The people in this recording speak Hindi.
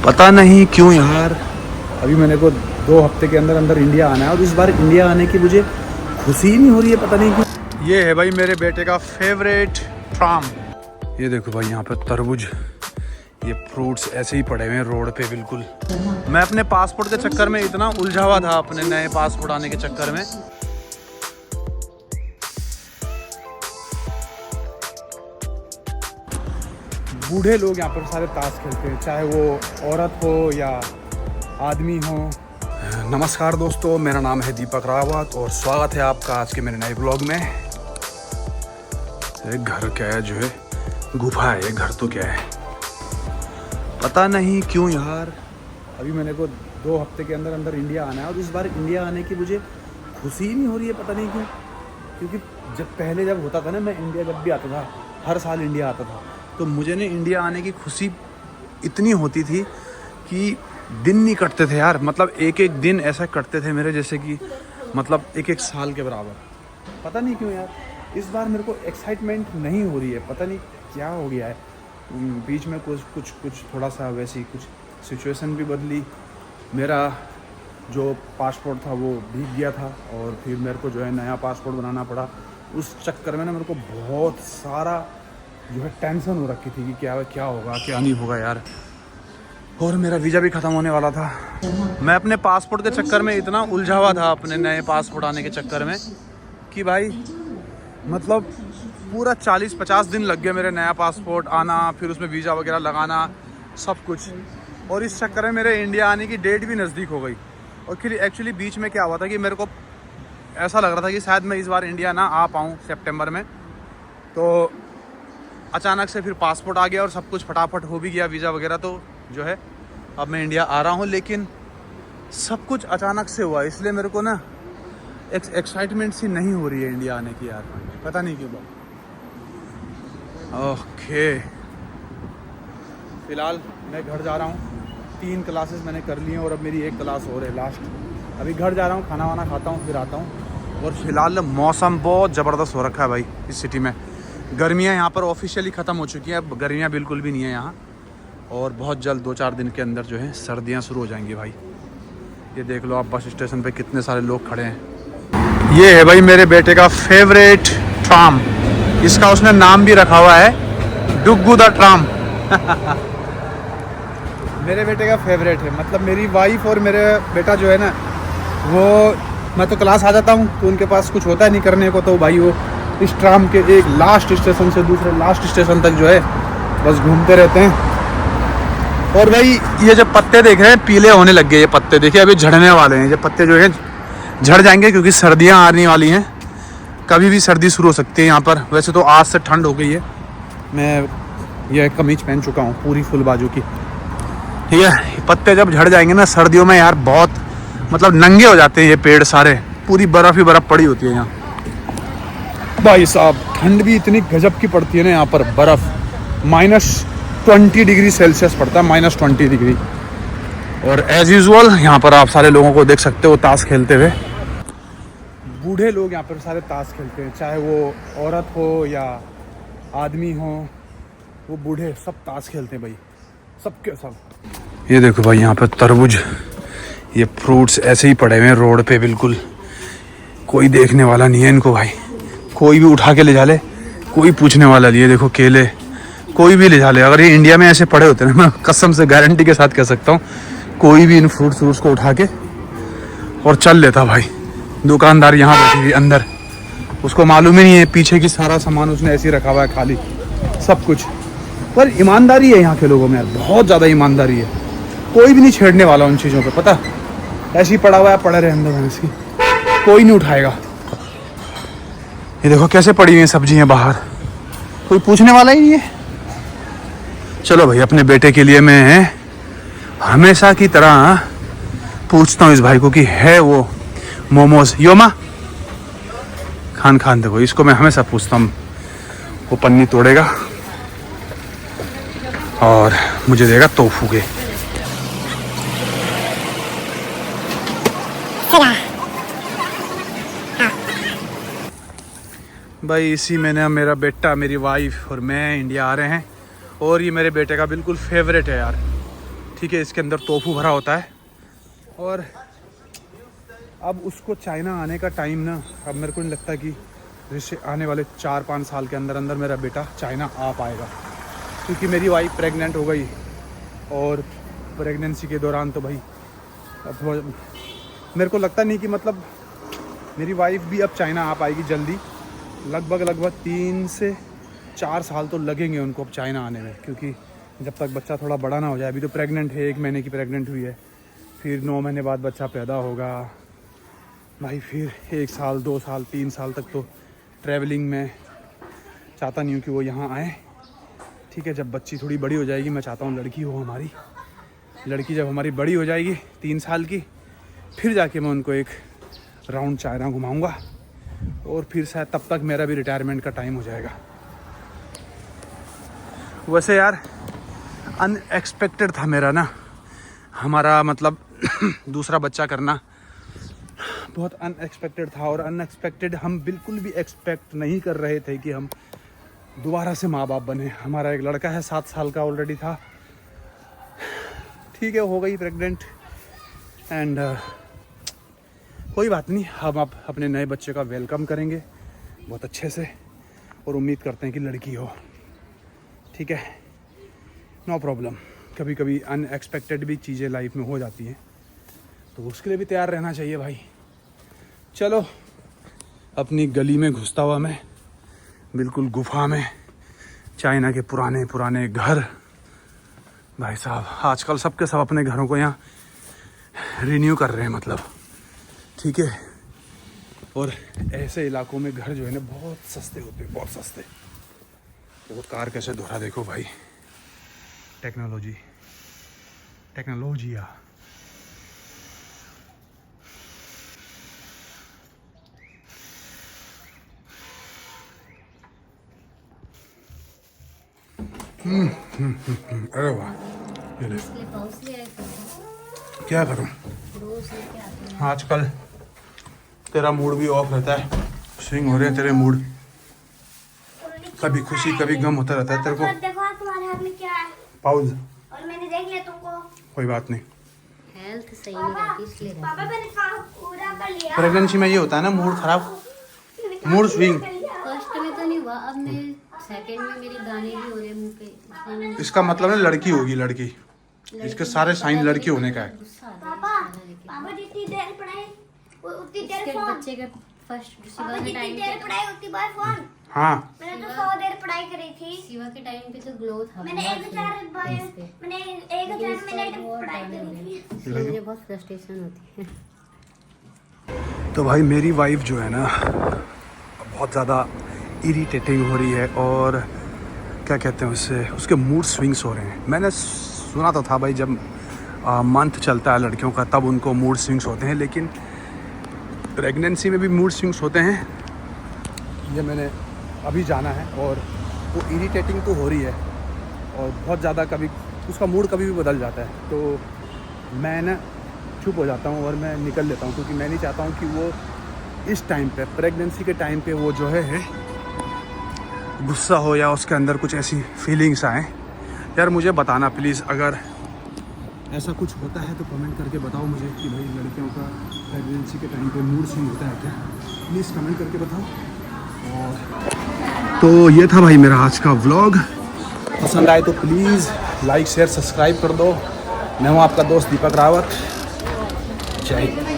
पता नहीं क्यों यार, अभी मैंने को 2 हफ्ते के अंदर अंदर इंडिया आना है और इस बार इंडिया आने की मुझे खुशी ही नहीं हो रही है, पता नहीं क्यों। ये है भाई मेरे बेटे का फेवरेट ट्राम। ये देखो भाई यहाँ पे तरबूज, ये फ्रूट्स ऐसे ही पड़े हुए हैं रोड पे बिल्कुल। मैं अपने पासपोर्ट के चक्कर में इतना उलझा हुआ था, अपने नए पासपोर्ट आने के चक्कर में। बूढ़े लोग यहाँ पर सारे ताश खेलते हैं, चाहे वो औरत हो या आदमी हो। नमस्कार दोस्तों, मेरा नाम है दीपक रावत और स्वागत है आपका आज के मेरे नए ब्लॉग में। एक घर क्या है जो है, गुफा है, घर तो क्या है पता नहीं क्यों यार। अभी मैंने को 2 हफ्ते के अंदर अंदर इंडिया आना है और इस बार इंडिया आने की मुझे खुशी ही नहीं हो रही है, पता नहीं क्यों। क्योंकि जब होता था ना, मैं इंडिया जब भी आता था, हर साल इंडिया आता था, तो मुझे ना इंडिया आने की खुशी इतनी होती थी कि दिन नहीं कटते थे यार। मतलब एक एक दिन ऐसा कटते थे मेरे जैसे कि मतलब एक एक साल के बराबर। पता नहीं क्यों यार, इस बार मेरे को एक्साइटमेंट नहीं हो रही है, पता नहीं क्या हो गया है। बीच में कुछ थोड़ा सा वैसी कुछ सिचुएशन भी बदली। मेरा जो पासपोर्ट था वो भीग गया था और फिर मेरे को जो है नया पासपोर्ट बनाना पड़ा। उस चक्कर में ना मेरे को बहुत सारा जो है टेंशन हो रखी थी कि क्या होगा क्या नहीं होगा यार। और मेरा वीज़ा भी ख़त्म होने वाला था। मैं अपने पासपोर्ट के चक्कर में इतना उलझा हुआ था, अपने नए पासपोर्ट आने के चक्कर में, कि भाई मतलब पूरा 40-50 दिन लग गए मेरे नया पासपोर्ट आना, फिर उसमें वीज़ा वगैरह लगाना, सब कुछ। और इस चक्कर में मेरे इंडिया आने की डेट भी नज़दीक हो गई। और फिर एक्चुअली बीच में क्या हुआ था कि मेरे को ऐसा लग रहा था कि शायद मैं इस बार इंडिया ना आ पाऊँ सितंबर में। तो अचानक से फिर पासपोर्ट आ गया और सब कुछ फटाफट हो भी गया, वीज़ा वगैरह। तो जो है अब मैं इंडिया आ रहा हूँ, लेकिन सब कुछ अचानक से हुआ, इसलिए मेरे को ना एक्साइटमेंट सी नहीं हो रही है इंडिया आने की यार, पता नहीं क्यों। ओके, फ़िलहाल मैं घर जा रहा हूँ। 3 क्लासेस मैंने कर ली हैं और अब मेरी 1 क्लास और है लास्ट। अभी घर जा रहा हूँ, खाना वाना खाता हूँ, फिर आता हूँ। और फ़िलहाल मौसम बहुत ज़बरदस्त हो रखा है भाई इस सिटी में। गर्मियाँ यहाँ पर ऑफिशियली ख़त्म हो चुकी हैं, अब गर्मियाँ बिल्कुल भी नहीं है यहाँ। और बहुत जल्द 2-4 दिन के अंदर जो है सर्दियाँ शुरू हो जाएंगी भाई। ये देख लो आप, बस स्टेशन पे कितने सारे लोग खड़े हैं। ये है भाई मेरे बेटे का फेवरेट ट्राम। इसका उसने नाम भी रखा हुआ है डुग्गू द ट्राम। मेरे बेटे का फेवरेट है। मतलब मेरी वाइफ और मेरे बेटा जो है ना, वो मैं तो क्लास आ जाता हूँ तो उनके पास कुछ होता है नहीं करने को, तो भाई वो इस ट्राम के एक लास्ट स्टेशन से दूसरे लास्ट स्टेशन तक जो है बस घूमते रहते हैं। और भाई ये जो पत्ते देख रहे हैं पीले होने लग गए, ये पत्ते देखिए अभी झड़ने वाले हैं। ये पत्ते जो है झड़ जाएंगे क्योंकि सर्दियां आने वाली हैं, कभी भी सर्दी शुरू हो सकती है यहाँ पर। वैसे तो आज से ठंड हो गई है। मैं ये कमीज पहन चुका हूँ पूरी फुल बाजू की, ठीक है। पत्ते जब झड़ जाएंगे ना सर्दियों में यार, बहुत मतलब नंगे हो जाते हैं ये पेड़ सारे, पूरी बर्फ़ ही बर्फ़ पड़ी होती है यहाँ भाई साहब। ठंड भी इतनी गजब की पड़ती है ना यहाँ पर, बर्फ़ -20 डिग्री सेल्सियस पड़ता है, -20 डिग्री। और एज यूजुअल यहाँ पर आप सारे लोगों को देख सकते हो ताश खेलते हुए। बूढ़े लोग यहाँ पर सारे ताश खेलते हैं, चाहे वो औरत हो या आदमी हो, वो बूढ़े सब ताश खेलते हैं भाई, सबके सब। ये देखो भाई यहाँ पर तरबूज, ये फ्रूट्स ऐसे ही पड़े हुए हैं रोड पे बिल्कुल। कोई देखने वाला नहीं है इनको भाई, कोई भी उठा के ले जा ले, कोई पूछने वाला नहीं है। देखो केले, कोई भी ले जा ले। अगर ये इंडिया में ऐसे पड़े होते ना, मैं कसम से गारंटी के साथ कह सकता हूँ, कोई भी इन फ्रूट्स को उठा के और चल लेता भाई। दुकानदार यहाँ बैठी हुई अंदर, उसको मालूम ही नहीं है पीछे की सारा सामान उसने ऐसे ही रखा हुआ है खाली, सब कुछ। पर ईमानदारी है यहाँ के लोगों में यार, बहुत ज़्यादा ईमानदारी है। कोई भी नहीं छेड़ने वाला उन चीज़ों पर, पता ऐसे ही पड़ा हुआ है, पड़े रहे अंदर, इसकी कोई नहीं उठाएगा। ये देखो कैसे पड़ी हुई हैं सब्जियाँ बाहर, कोई पूछने वाला ही नहीं है। चलो भाई, अपने बेटे के लिए मैं हमेशा की तरह पूछता हूँ इस भाई को कि है वो मोमोज योमा खान देखो, इसको मैं हमेशा पूछता हूँ। वो पन्नी तोड़ेगा और मुझे देगा टोफू के। भाई इसी में ना मेरा बेटा, मेरी वाइफ और मैं इंडिया आ रहे हैं। और ये मेरे बेटे का बिल्कुल फेवरेट है यार, ठीक है, इसके अंदर टोफू भरा होता है। और अब उसको चाइना आने का टाइम ना, अब मेरे को नहीं लगता कि जैसे आने वाले 4-5 साल के अंदर अंदर मेरा बेटा चाइना आ पाएगा, क्योंकि मेरी वाइफ प्रेग्नेंट हो गई। और प्रेगनेंसी के दौरान तो भाई अब मेरे को लगता नहीं कि मतलब मेरी वाइफ भी अब चाइना आ पाएगी जल्दी। लगभग 3 से 4 साल तो लगेंगे उनको अब चाइना आने में, क्योंकि जब तक बच्चा थोड़ा बड़ा ना हो जाए। अभी तो प्रेग्नेंट है, 1 महीने की प्रेग्नेंट हुई है, फिर 9 महीने बाद बच्चा पैदा होगा भाई, फिर 1 साल 2 साल 3 साल तक तो ट्रैवलिंग में चाहता नहीं हूँ कि वो यहाँ आए। ठीक है, जब बच्ची थोड़ी बड़ी हो जाएगी, मैं चाहता हूँ लड़की हो हमारी। लड़की जब हमारी बड़ी हो जाएगी 3 साल की, फिर जाके मैं उनको एक राउंड चाइना घुमाऊँगा, और फिर शायद तब तक मेरा भी रिटायरमेंट का टाइम हो जाएगा। वैसे यार अनएक्सपेक्टेड था मेरा ना, हमारा मतलब दूसरा बच्चा करना बहुत अनएक्सपेक्टेड था। और अनएक्सपेक्टेड हम बिल्कुल भी एक्सपेक्ट नहीं कर रहे थे कि हम दोबारा से माँ बाप बने। हमारा एक लड़का है 7 साल का, ऑलरेडी था। ठीक है, हो गई प्रेग्नेंट, एंड कोई बात नहीं, हम अब अपने नए बच्चे का वेलकम करेंगे बहुत अच्छे से, और उम्मीद करते हैं कि लड़की हो। ठीक है, नो प्रॉब्लम। कभी कभी अनएक्सपेक्टेड भी चीज़ें लाइफ में हो जाती हैं, तो उसके लिए भी तैयार रहना चाहिए भाई। चलो, अपनी गली में घुसता हुआ मैं, बिल्कुल गुफा में, चाइना के पुराने घर। भाई साहब, आजकल सबके सब अपने घरों को यहाँ रिन्यू कर रहे हैं मतलब। ठीक है, और ऐसे इलाकों में घर जो है ना बहुत सस्ते होते हैं, बहुत सस्ते। वो कार कैसे धो रहा देखो भाई, टेक्नोलॉजी या अरे वाह, ये ले। क्या करूं, आजकल तेरा मूड भी ऑफ रहता है, स्विंग हो रहे हैं तेरे मूड, कभी खुशी कभी गम होता रहता है तेरे को। देखो तुम्हारे हाथ में क्या है, पाउज, और मैंने देख लिया तुमको। कोई बात नहीं, हेल्थ सही नहीं रहती इसलिए। पापा मैंने काम पूरा कर लिया। प्रेगनेंसी में ये होता है ना, मूड खराब, मूड स्विंग। फर्स्ट में तो नहीं हुआ, अब मैं सेकंड में मेरे दाने भी हो रहे मुंह पे। इसका मतलब है लड़की होगी, लड़की। इसके सारे साइन लड़की होने का है। पापा जितनी देर पढ़ाई उतनी देर फोन। बच्चे का फर्स्ट पापा शिवा के जितनी टाइम देर पे पढ़ाई उतनी बार फोन। हाँ, मैंने तो 100 देर पढ़ाई करी थी। शिवा के टाइम पे तो ग्लो था। मैंने 1000 मिनट पढ़ाई करी थी। इसलिए मुझे बहुत फ्रस्ट्रेशन होती है। तो भाई मेरी वाइफ जो है ना बहुत ज़्यादा इरिटेटिंग हो रही है, और क्या कहते हैं उससे, उसके मूड स्विंग्स हो रहे हैं। मैंने सुना तो था भाई जब मंथ चलता है लड़कियों का तब उनको मूड स्विंग्स होते हैं, लेकिन प्रेगनेंसी में भी मूड स्विंग्स होते हैं, ये मैंने अभी जाना है। और वो इरिटेटिंग तो हो रही है, और बहुत ज़्यादा कभी उसका मूड कभी भी बदल जाता है, तो मैं ना चुप हो जाता हूँ और मैं निकल लेता हूँ, क्योंकि मैं नहीं चाहता हूँ कि वो इस टाइम पे, प्रेगनेंसी के टाइम पे वो जो है गुस्सा हो या उसके अंदर कुछ ऐसी फीलिंग्स आए। यार मुझे बताना प्लीज़, अगर ऐसा कुछ होता है तो कमेंट करके बताओ मुझे कि भाई लड़कियों का प्रेगनेंसी के टाइम पे मूड स्विंग होता है क्या, प्लीज़ कमेंट करके बताओ। और तो ये था भाई मेरा आज का व्लॉग। पसंद आए तो प्लीज़ लाइक शेयर सब्सक्राइब कर दो। मैं हूँ आपका दोस्त दीपक रावत। जय हिंद।